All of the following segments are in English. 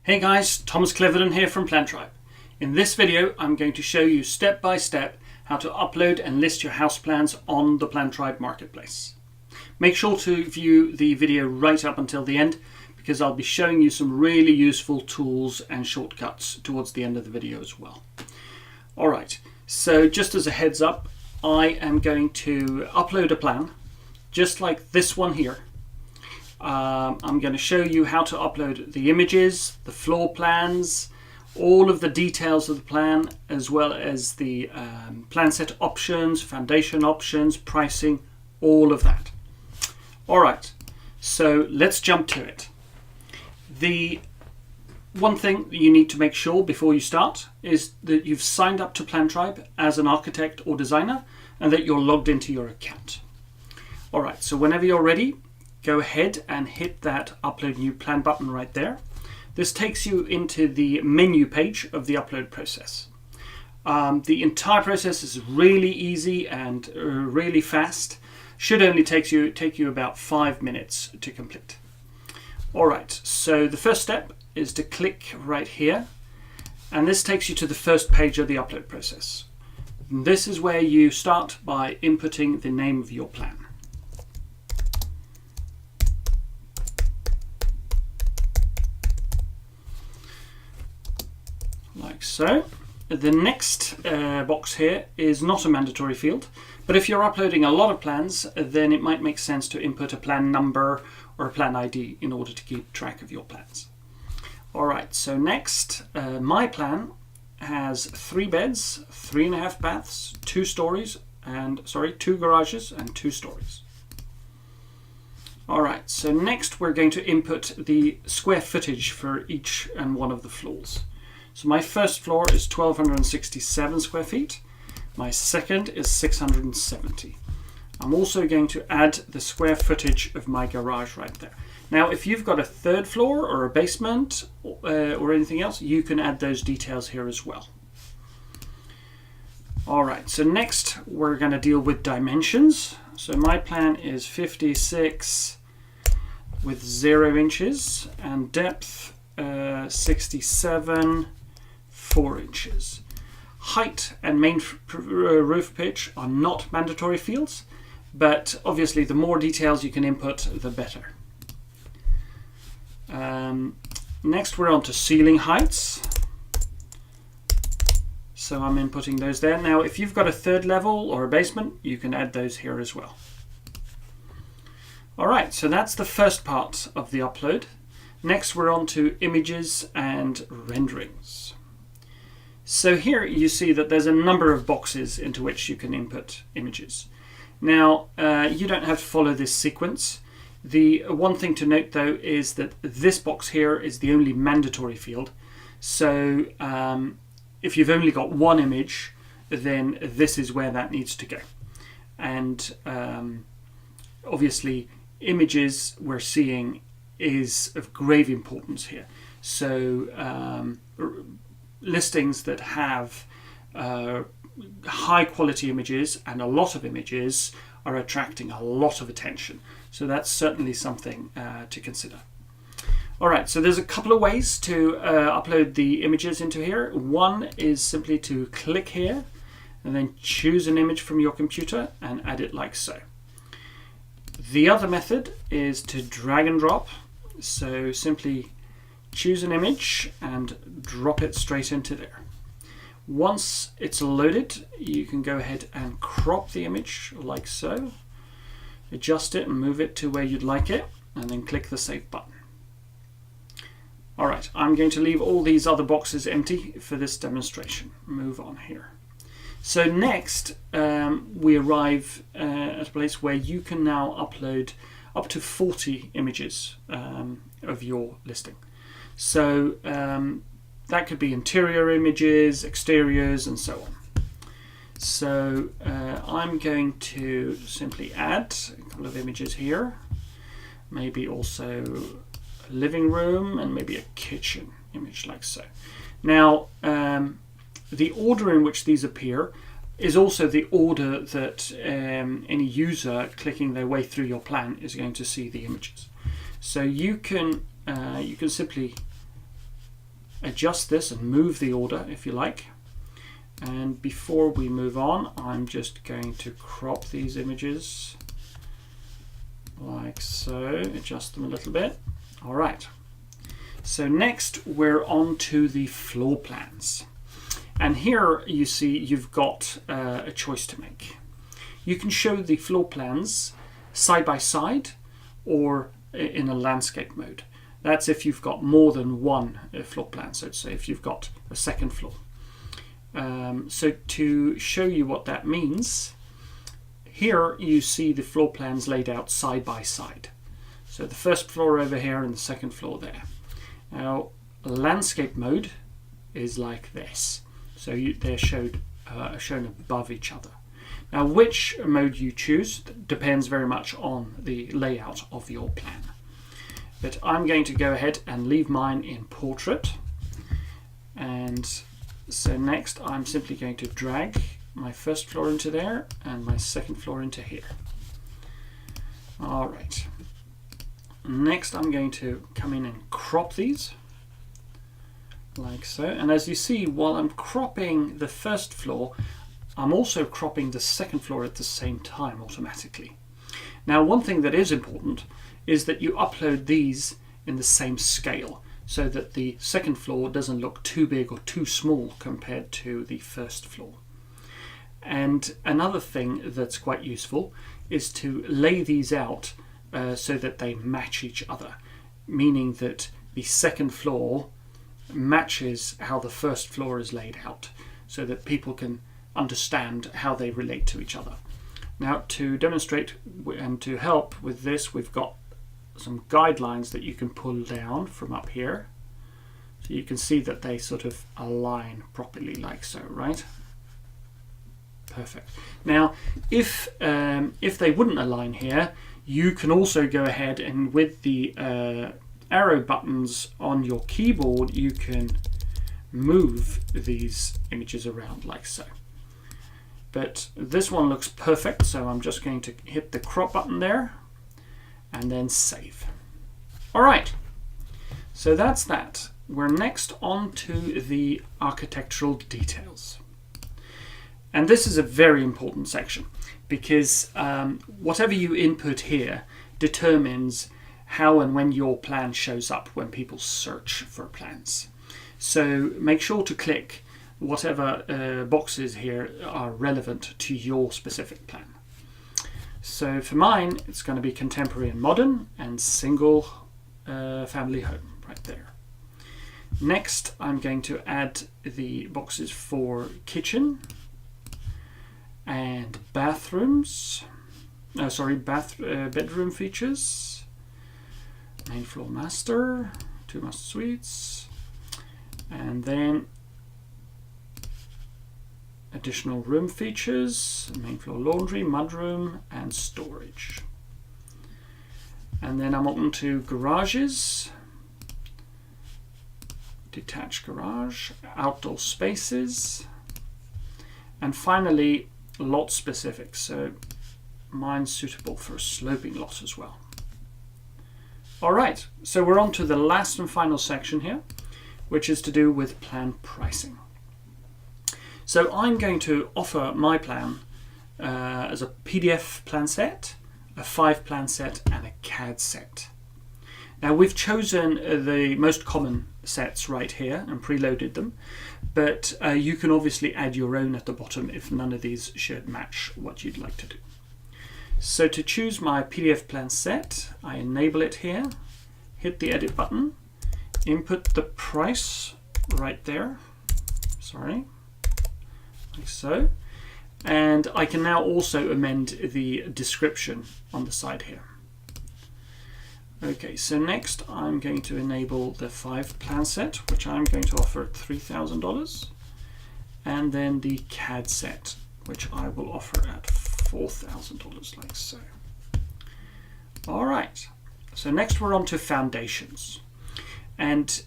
Hey guys, Thomas Cliverden here from Plantribe. In this video I'm going to show you step by step how to upload and list your house plans on the Plantribe marketplace. Make sure to view the video right up until the end because I'll be showing you some really useful tools and shortcuts towards the end of the video as well. Alright, so just as a heads up, I am going to upload a plan just like this one here. I'm going to show you how to upload the images, the floor plans, all of the details of the plan, as well as the plan set options, foundation options, pricing, all of that. Alright, so let's jump to it. The one thing that you need to make sure before you start is that you've signed up to Plantribe as an architect or designer and that you're logged into your account. Alright, so whenever you're ready, go ahead and hit that upload new plan button right there. This takes you into the menu page of the upload process. The entire process is really easy and really fast. Should only take you about 5 minutes to complete. Alright, so the first step is to click right here, and this takes you to the first page of the upload process. And this is where you start by inputting the name of your plan. Like so. The next box here is not a mandatory field, but if you're uploading a lot of plans, then it might make sense to input a plan number or a plan ID in order to keep track of your plans. Alright, so next, my plan has 3 beds, 3.5 baths, 2 garages and 2 stories. Alright, so next we're going to input the square footage for each and one of the floors. So my first floor is 1267 square feet. My second is 670. I'm also going to add the square footage of my garage right there. Now, if you've got a third floor or a basement or anything else, you can add those details here as well. All right, so next we're going to deal with dimensions. So my plan is 56 with 0 inches and depth 67, 4 inches. Height and main roof pitch are not mandatory fields, but obviously the more details you can input, the better. Next we're on to ceiling heights. So I'm inputting those there. Now if you've got a third level or a basement, you can add those here as well. Alright, so that's the first part of the upload. Next we're on to images and renderings. So here you see that there's a number of boxes into which you can input images. Now you don't have to follow this sequence. The one thing to note though is that this box here is the only mandatory field. So if you've only got one image, then this is where that needs to go. And obviously images we're seeing is of grave importance here. So listings that have high quality images and a lot of images are attracting a lot of attention. So that's certainly something to consider. Alright, so there's a couple of ways to upload the images into here. One is simply to click here and then choose an image from your computer and add it like so. The other method is to drag and drop. So simply choose an image and drop it straight into there. Once it's loaded, you can go ahead and crop the image like so, adjust it and move it to where you'd like it, and then click the save button. Alright, I'm going to leave all these other boxes empty for this demonstration. Move on here. So next we arrive at a place where you can now upload up to 40 images of your listing. So that could be interior images, exteriors, and so on. So I'm going to simply add a couple of images here, maybe also a living room and maybe a kitchen image like so. Now the order in which these appear is also the order that any user clicking their way through your plan is going to see the images. So you can simply adjust this and move the order if you like. And before we move on, I'm just going to crop these images like so, adjust them a little bit. All right. So next we're on to the floor plans. And here you see you've got a choice to make. You can show the floor plans side by side or in a landscape mode. That's if you've got more than one floor plan, so to say, if you've got a second floor. So to show you what that means, here you see the floor plans laid out side by side. So the first floor over here and the second floor there. Now, landscape mode is like this. So they're shown above each other. Now, which mode you choose depends very much on the layout of your plan. But I'm going to go ahead and leave mine in portrait. And so next I'm simply going to drag my first floor into there and my second floor into here. All right. Next I'm going to come in and crop these like so. And as you see, while I'm cropping the first floor, I'm also cropping the second floor at the same time automatically. Now, one thing that is important is that you upload these in the same scale so that the second floor doesn't look too big or too small compared to the first floor. And another thing that's quite useful is to lay these out so that they match each other, meaning that the second floor matches how the first floor is laid out so that people can understand how they relate to each other. Now, to demonstrate and to help with this, we've got some guidelines that you can pull down from up here. So you can see that they sort of align properly like so, right? Perfect. Now, if they wouldn't align here, you can also go ahead and with the arrow buttons on your keyboard, you can move these images around like so. But this one looks perfect, so I'm just going to hit the crop button there and then save. All right, so that's that. We're next on to the architectural details. And this is a very important section because whatever you input here determines how and when your plan shows up when people search for plans. So make sure to click whatever boxes here are relevant to your specific plan. So for mine, it's going to be contemporary and modern and single family home right there. Next, I'm going to add the boxes for kitchen and bathrooms. Bedroom features. Main floor master, 2 master suites, and then additional room features, main floor laundry, mudroom, and storage. And then I'm on to garages, detached garage, outdoor spaces, and finally lot specific. So mine's suitable for a sloping lot as well. All right, so we're on to the last and final section here, which is to do with plan pricing. So I'm going to offer my plan as a PDF plan set, a 5 plan set, and a CAD set. Now we've chosen the most common sets right here and preloaded them, but you can obviously add your own at the bottom if none of these should match what you'd like to do. So to choose my PDF plan set, I enable it here, hit the edit button, input the price right there, like so, and I can now also amend the description on the side here. Okay, so next I'm going to enable the 5 plan set, which I'm going to offer at $3,000, and then the CAD set, which I will offer at $4,000, like so. All right, so next we're on to foundations, and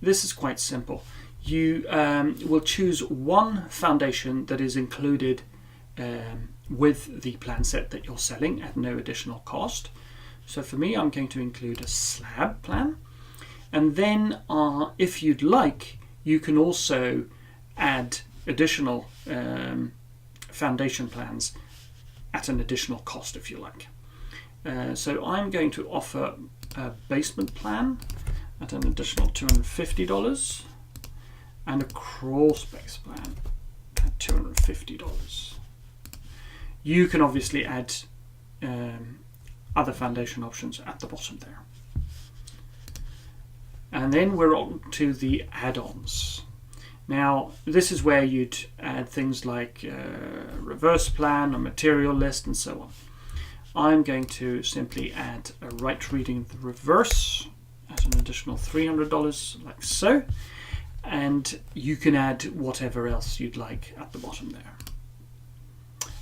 this is quite simple. You will choose one foundation that is included with the plan set that you're selling at no additional cost. So for me, I'm going to include a slab plan, And then if you'd like, you can also add additional foundation plans at an additional cost if you like. So I'm going to offer a basement plan at an additional $250 and a crawl space plan at $250. You can obviously add other foundation options at the bottom there. And then we're on to the add-ons. Now this is where you'd add things like reverse plan, a material list, and so on. I'm going to simply add a right reading of the reverse at an additional $300, like so, and you can add whatever else you'd like at the bottom there.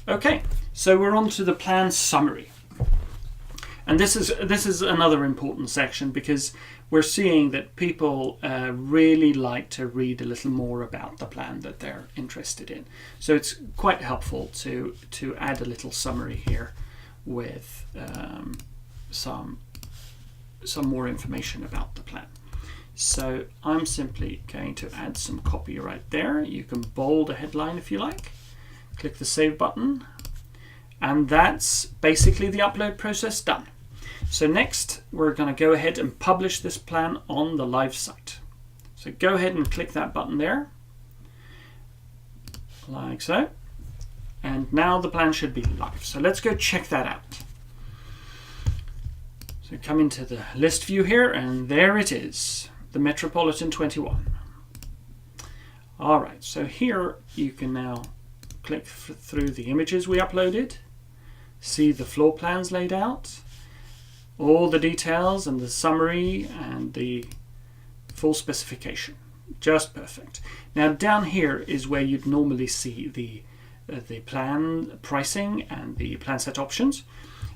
Okay, so we're on to the plan summary. And this is another important section, because we're seeing that people really like to read a little more about the plan that they're interested in. So it's quite helpful to add a little summary here with some more information about the plan. So I'm simply going to add some copy right there. You can bold a headline if you like. Click the save button, and that's basically the upload process done. So next we're going to go ahead and publish this plan on the live site. So go ahead and click that button there, like so, and now the plan should be live. So let's go check that out. So come into the list view here, and there it is, the Metropolitan 21. All right, so here you can now click through the images we uploaded, see the floor plans laid out, all the details and the summary and the full specification. Just perfect. Now down here is where you'd normally see the plan pricing and the plan set options.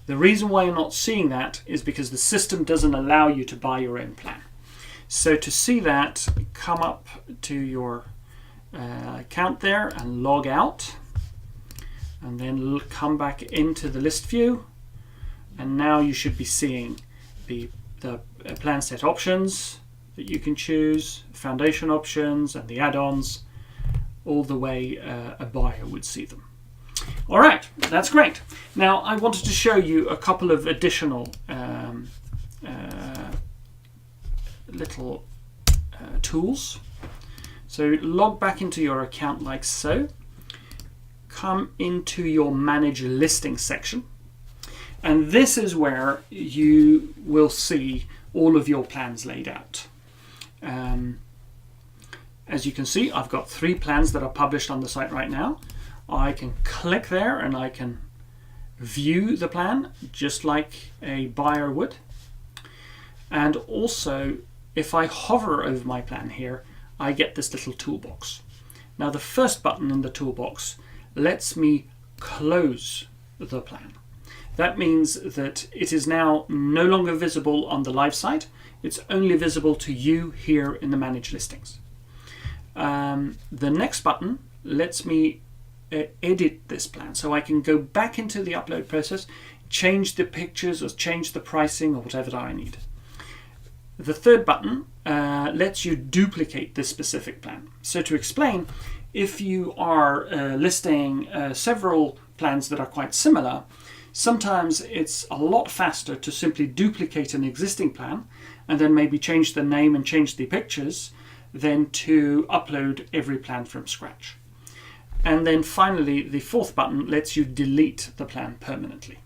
The reason why you're not seeing that is because the system doesn't allow you to buy your own plan. So to see that, come up to your account there and log out, and then come back into the list view, and now you should be seeing the plan set options that you can choose, foundation options and the add-ons, all the way a buyer would see them. All right, that's great. Now I wanted to show you a couple of additional little tools. So log back into your account like so, come into your manage listings section, and this is where you will see all of your plans laid out. As you can see, I've got 3 plans that are published on the site right now. I can click there and I can view the plan just like a buyer would. And also, if I hover over my plan here, I get this little toolbox. Now the first button in the toolbox lets me close the plan. That means that it is now no longer visible on the live site. It's only visible to you here in the manage listings. The next button lets me edit this plan, so I can go back into the upload process, change the pictures or change the pricing or whatever I need. The third button lets you duplicate this specific plan. So to explain, if you are listing several plans that are quite similar, sometimes it's a lot faster to simply duplicate an existing plan and then maybe change the name and change the pictures than to upload every plan from scratch. And then finally, the fourth button lets you delete the plan permanently.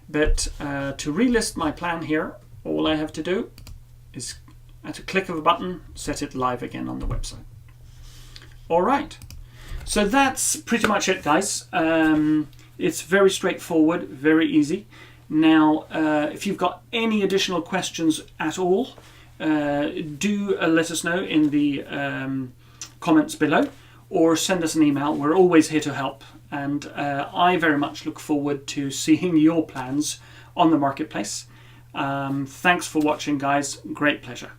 But to relist my plan here, all I have to do is at a click of a button, set it live again on the website. All right, so that's pretty much it, guys. It's very straightforward, very easy. Now, if you've got any additional questions at all, do let us know in the comments below, or send us an email. We're always here to help, and I very much look forward to seeing your plans on the marketplace. Thanks for watching, guys. Great pleasure.